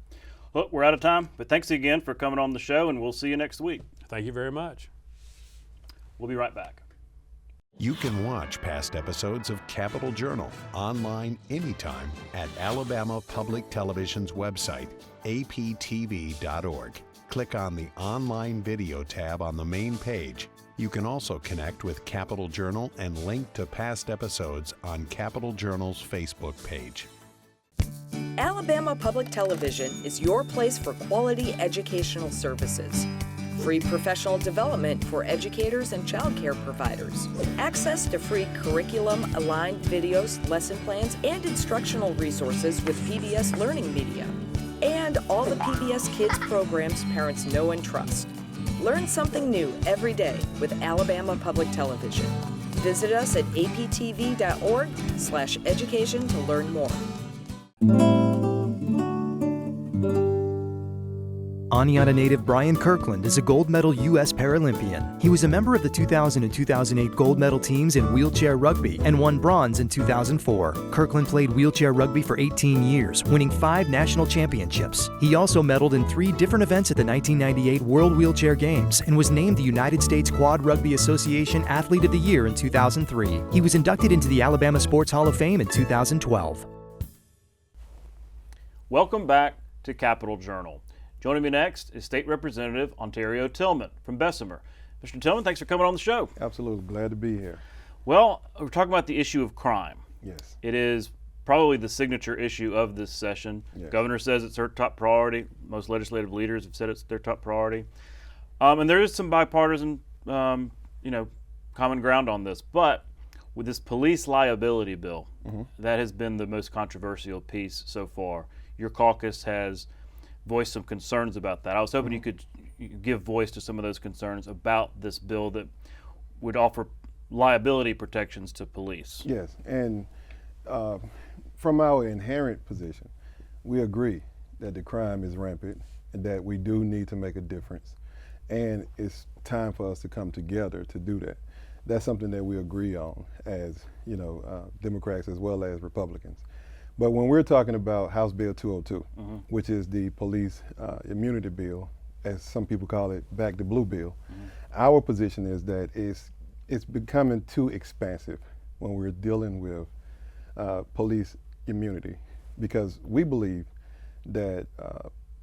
Well, we're out of time, but thanks again for coming on the show, and we'll see you next week. Thank you very much. We'll be right back. You can watch past episodes of Capitol Journal online anytime at Alabama Public Television's website, aptv.org. Click on the Online Video tab on the main page. You can also connect with Capitol Journal and link to past episodes on Capitol Journal's Facebook page. Alabama Public Television is your place for quality educational services. Free professional development for educators and child care providers. Access to free curriculum-aligned videos, lesson plans, and instructional resources with PBS Learning Media. And all the PBS Kids programs parents know and trust. Learn something new every day with Alabama Public Television. Visit us at aptv.org/education to learn more. Aniata native Brian Kirkland is a gold medal U.S. Paralympian. He was a member of the 2000 and 2008 gold medal teams in wheelchair rugby and won bronze in 2004. Kirkland played wheelchair rugby for 18 years, winning 5 national championships. He also medaled in 3 different events at the 1998 World Wheelchair Games and was named the United States Quad Rugby Association Athlete of the Year in 2003. He was inducted into the Alabama Sports Hall of Fame in 2012. Welcome back to Capitol Journal. Joining me next is State Representative Ontario Tillman from Bessemer. Mr. Tillman, thanks for coming on the show. Absolutely, glad to be here. Well, we're talking about the issue of crime. Yes. It is probably the signature issue of this session. Yes. Governor says it's her top priority. Most legislative leaders have said it's their top priority. And there is some bipartisan, common ground on this. But with this police liability bill, that has been the most controversial piece so far. Your caucus has voiced some concerns about that. I was hoping you could give voice to some of those concerns about this bill that would offer liability protections to police. Yes, and from our inherent position, we agree that the crime is rampant and that we do need to make a difference. And it's time for us to come together to do that. That's something that we agree on as, Democrats as well as Republicans. But when we're talking about House Bill 202, which is the police immunity bill, as some people call it, back the blue bill, our position is that it's becoming too expansive when we're dealing with police immunity, because we believe that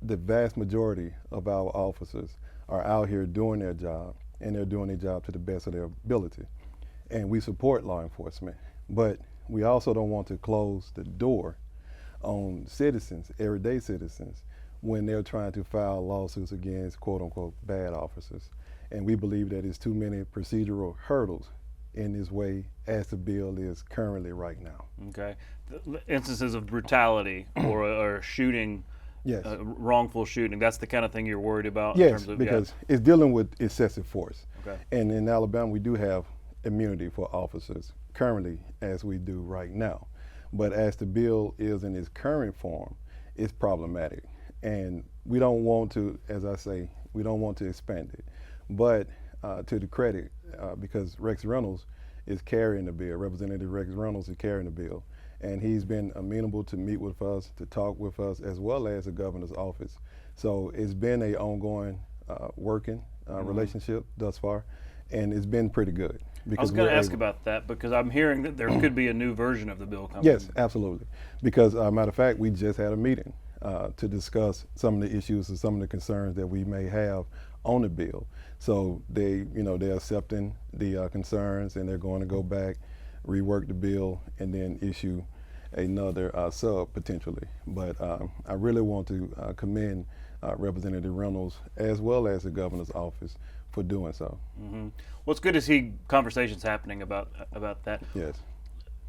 the vast majority of our officers are out here doing their job, and they're doing their job to the best of their ability. And we support law enforcement, but we also don't want to close the door on citizens, everyday citizens, when they're trying to file lawsuits against quote unquote bad officers. And we believe that it's too many procedural hurdles in this way as the bill is currently right now. Okay. The instances of brutality or shooting, yes, wrongful shooting, that's the kind of thing you're worried about? Yes, in terms of, because it's dealing with excessive force. Okay. And in Alabama, we do have immunity for officers currently as we do right now. But as the bill is in its current form, it's problematic. And we don't want to, as I say, we don't want to expand it. But to the credit, because Rex Reynolds is carrying the bill, Representative Rex Reynolds is carrying the bill, and he's been amenable to meet with us, to talk with us, as well as the governor's office. So it's been a ongoing working relationship thus far, and it's been pretty good. I was going to ask about that because I'm hearing that there could be a new version of the bill coming. Yes, absolutely. Because matter of fact, we just had a meeting to discuss some of the issues and some of the concerns that we may have on the bill. So they're accepting the concerns, and they're going to go back, rework the bill, and then issue another sub potentially. But I really want to commend Representative Reynolds as well as the governor's office for doing so. Mm-hmm. Well, it's good to see conversations happening about that. Yes.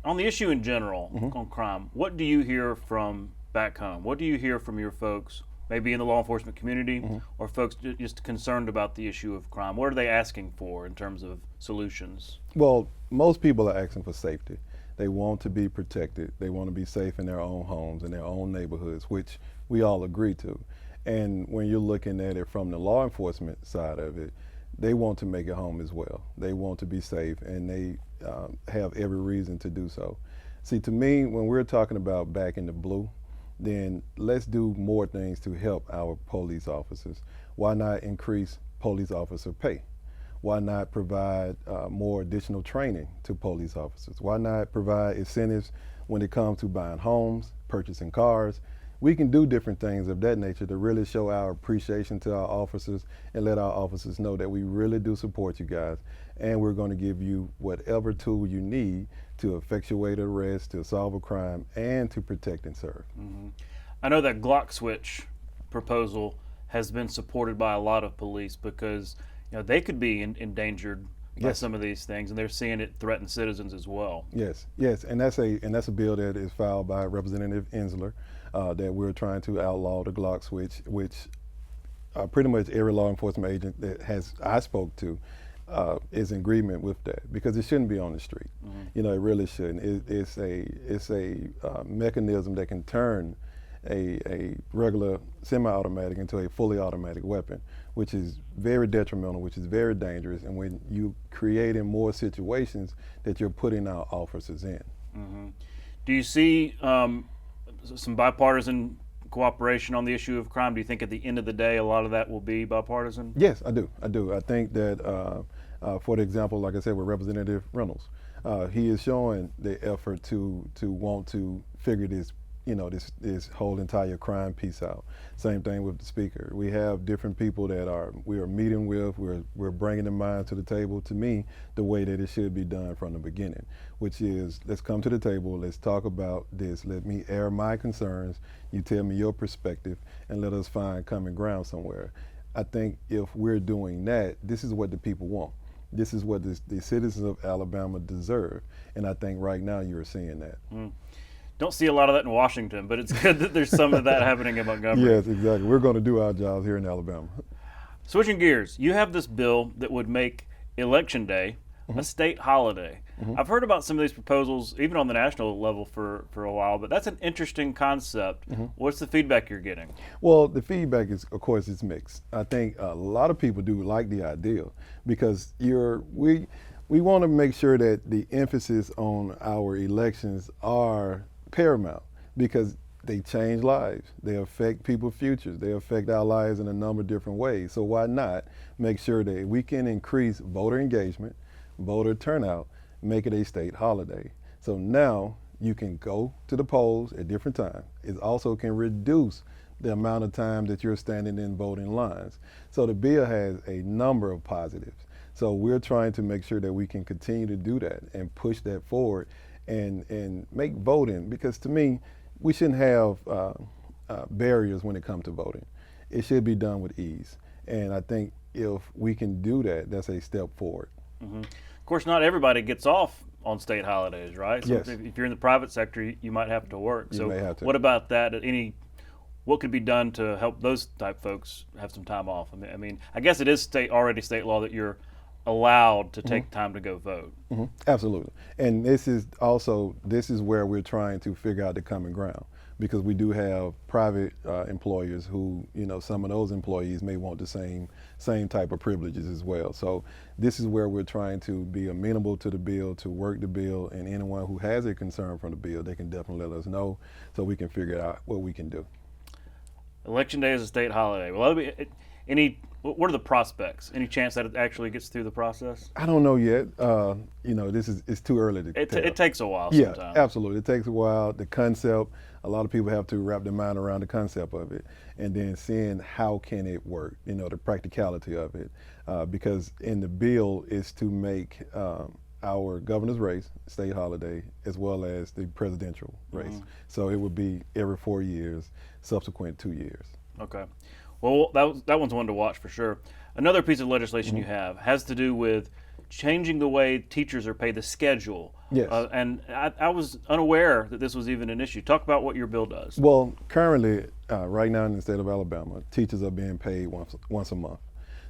On the issue in general, on crime, what do you hear from back home? What do you hear from your folks, maybe in the law enforcement community, or folks just concerned about the issue of crime? What are they asking for in terms of solutions? Well, most people are asking for safety. They want to be protected. They want to be safe in their own homes, in their own neighborhoods, which we all agree to. And when you're looking at it from the law enforcement side of it, they want to make it home as well. They want to be safe, and they have every reason to do so. See, to me, when we're talking about back in the blue, then let's do more things to help our police officers. Why not increase police officer pay? Why not provide more additional training to police officers? Why not provide incentives when it comes to buying homes, purchasing cars? We can do different things of that nature to really show our appreciation to our officers and let our officers know that we really do support you guys, and we're going to give you whatever tool you need to effectuate an arrest, to solve a crime, and to protect and serve. Mm-hmm. I know that Glock switch proposal has been supported by a lot of police because they could be endangered by some of these things, and they're seeing it threaten citizens as well. Yes, and that's a bill that is filed by Representative Insler that we're trying to outlaw the Glock switch, which pretty much every law enforcement agent that I spoke to is in agreement with that, because it shouldn't be on the street. It really shouldn't. It's a mechanism that can turn a regular semi-automatic into a fully automatic weapon, which is very detrimental, which is very dangerous, and when you creating more situations that you're putting our officers in. Mm-hmm. Do you see some bipartisan cooperation on the issue of crime? Do you think at the end of the day a lot of that will be bipartisan? Yes, I do. I think that, for example, like I said, with Representative Reynolds, he is showing the effort to want to figure this this whole entire crime piece out. Same thing with the speaker. We have different people that we are meeting with, we're bringing their minds to the table, to me, the way that it should be done from the beginning, which is, let's come to the table, let's talk about this, let me air my concerns, you tell me your perspective, and let us find common ground somewhere. I think if we're doing that, this is what the people want. This is what the citizens of Alabama deserve, and I think right now you're seeing that. Don't see a lot of that in Washington, but it's good that there's some of that happening in Montgomery. Yes, exactly. We're going to do our jobs here in Alabama. Switching gears, you have this bill that would make Election Day a state holiday. I've heard about some of these proposals, even on the national level, for a while, but that's an interesting concept. What's the feedback you're getting? Well, the feedback is, of course, it's mixed. I think a lot of people do like the idea because we want to make sure that the emphasis on our elections are paramount, because they change lives, they affect people's futures, they affect our lives in a number of different ways. So why not make sure that we can increase voter engagement, voter turnout, make it a state holiday. So now you can go to the polls at different times. It also can reduce the amount of time that you're standing in voting lines. So the bill has a number of positives. So we're trying to make sure that we can continue to do that and push that forward and make voting, because to me, we shouldn't have barriers when it comes to voting. It should be done with ease. And I think if we can do that, that's a step forward. Mm-hmm. Of course, not everybody gets off on state holidays, right? So yes. If you're in the private sector, you might have to work. You may have to. What about that? What could be done to help those type folks have some time off? I mean, I guess it is already state law that you're allowed to take time to go vote. Mm-hmm. Absolutely. And this is where we're trying to figure out the common ground, because we do have private employers who, some of those employees may want the same type of privileges as well. So this is where we're trying to be amenable to the bill, to work the bill, and anyone who has a concern from the bill, they can definitely let us know so we can figure out what we can do. Election Day is a state holiday. Well, what are the prospects? Any chance that it actually gets through the process? I don't know yet. It's too early to tell. It takes a while sometimes. Yeah, absolutely. It takes a while. The concept, a lot of people have to wrap their mind around the concept of it, and then seeing how can it work, the practicality of it. Because in the bill is to make our governor's race state holiday as well as the presidential race. Mm-hmm. So it would be every 4 years, subsequent 2 years. Okay. Well, that one's one to watch for sure. Another piece of legislation you have has to do with changing the way teachers are paid, the schedule. Yes. And I was unaware that this was even an issue. Talk about what your bill does. Well, currently, right now in the state of Alabama, teachers are being paid once a month.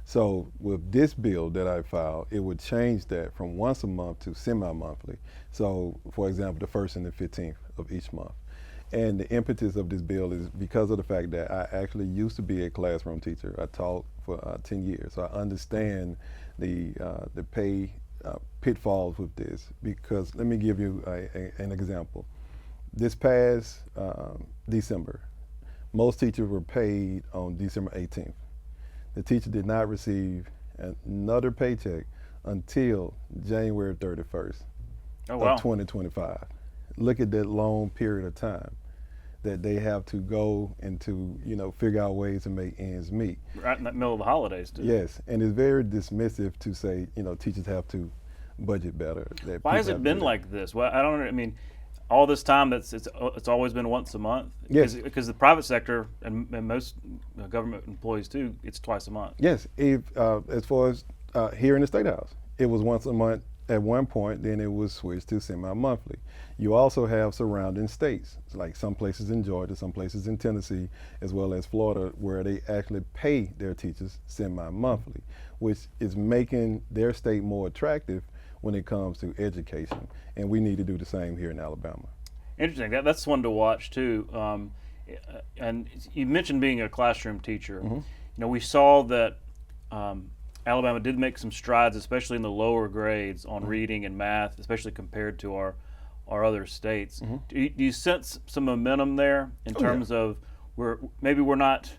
So with this bill that I filed, it would change that from once a month to semi-monthly. So, for example, the 1st and the 15th of each month. And the impetus of this bill is because of the fact that I actually used to be a classroom teacher. I taught for 10 years, so I understand the pay pitfalls with this. Because let me give you an example. This past December, most teachers were paid on December 18th. The teacher did not receive another paycheck until January 31st of 2025. Look at that long period of time that they have to go and to, figure out ways to make ends meet. Right in the middle of the holidays, too. Yes, and it's very dismissive to say, teachers have to budget better. Why has it been like this? Well, I don't know. I mean, all this time it's always been once a month. Yes. Because the private sector and most government employees too, it's twice a month. Yes. As far as here in the State House, it was once a month at one point. Then it was switched to semi-monthly. You also have surrounding states, like some places in Georgia, some places in Tennessee, as well as Florida, where they actually pay their teachers semi-monthly, which is making their state more attractive when it comes to education, and we need to do the same here in Alabama. Interesting. That's one to watch too. And you mentioned being a classroom teacher. Mm-hmm. We saw that Alabama did make some strides, especially in the lower grades, on reading and math, especially compared to our other states. Mm-hmm. Do you sense some momentum there in terms of we're not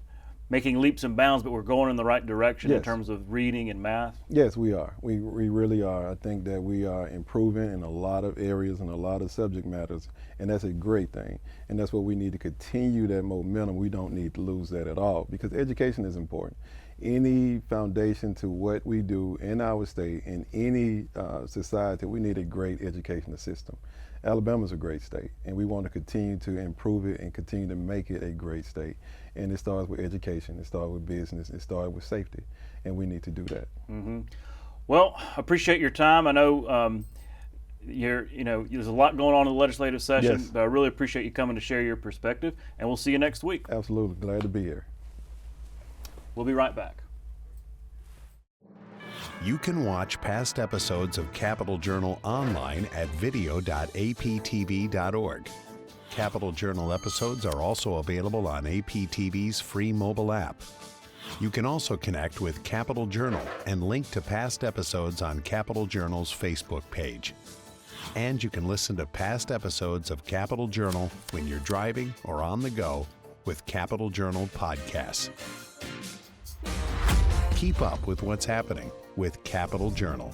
making leaps and bounds, but we're going in the right direction in terms of reading and math? Yes, we are. We really are. I think that we are improving in a lot of areas and a lot of subject matters, and that's a great thing. And that's what we need to continue, that momentum. We don't need to lose that at all, because education is important. Any foundation to what we do in our state, in any society, we need a great educational system. Alabama's a great state, and we want to continue to improve it and continue to make it a great state. And it starts with education, it starts with business, it starts with safety, and we need to do that. Mm-hmm. Well, I appreciate your time. I know there's a lot going on in the legislative session, but I really appreciate you coming to share your perspective, and we'll see you next week. Absolutely, glad to be here. We'll be right back. You can watch past episodes of Capital Journal online at video.aptv.org. Capital Journal episodes are also available on APTV's free mobile app. You can also connect with Capital Journal and link to past episodes on Capital Journal's Facebook page. And you can listen to past episodes of Capital Journal when you're driving or on the go with Capital Journal podcasts. Keep up with what's happening with Capital Journal.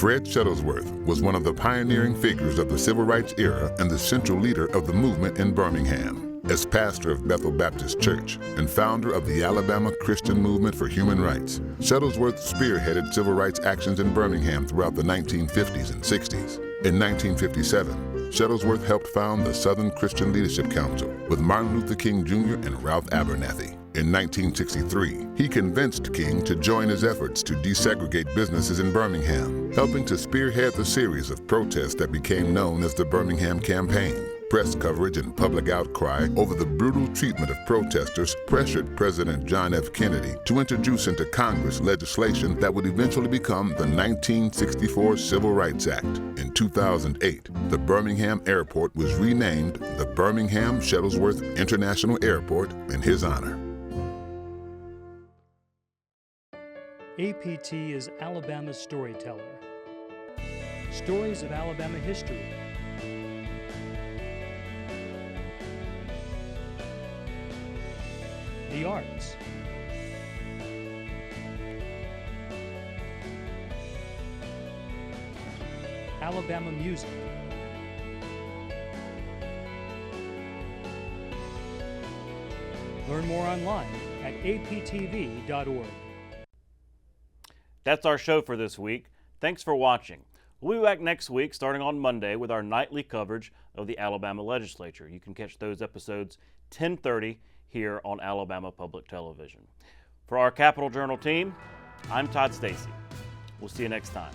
Fred Shuttlesworth was one of the pioneering figures of the Civil Rights era and the central leader of the movement in Birmingham. As pastor of Bethel Baptist Church and founder of the Alabama Christian Movement for Human Rights, Shuttlesworth spearheaded civil rights actions in Birmingham throughout the 1950s and 60s. In 1957, Shuttlesworth helped found the Southern Christian Leadership Council with Martin Luther King Jr. and Ralph Abernathy. In 1963, he convinced King to join his efforts to desegregate businesses in Birmingham, helping to spearhead the series of protests that became known as the Birmingham Campaign. Press coverage and public outcry over the brutal treatment of protesters pressured President John F. Kennedy to introduce into Congress legislation that would eventually become the 1964 Civil Rights Act. In 2008, the Birmingham Airport was renamed the Birmingham Shuttlesworth International Airport in his honor. APT is Alabama's storyteller. Stories of Alabama history. The arts. Alabama music. Learn more online at aptv.org. That's our show for this week. Thanks for watching. We'll be back next week starting on Monday with our nightly coverage of the Alabama Legislature. You can catch those episodes 10:30 here on Alabama Public Television. For our Capital Journal team, I'm Todd Stacy. We'll see you next time.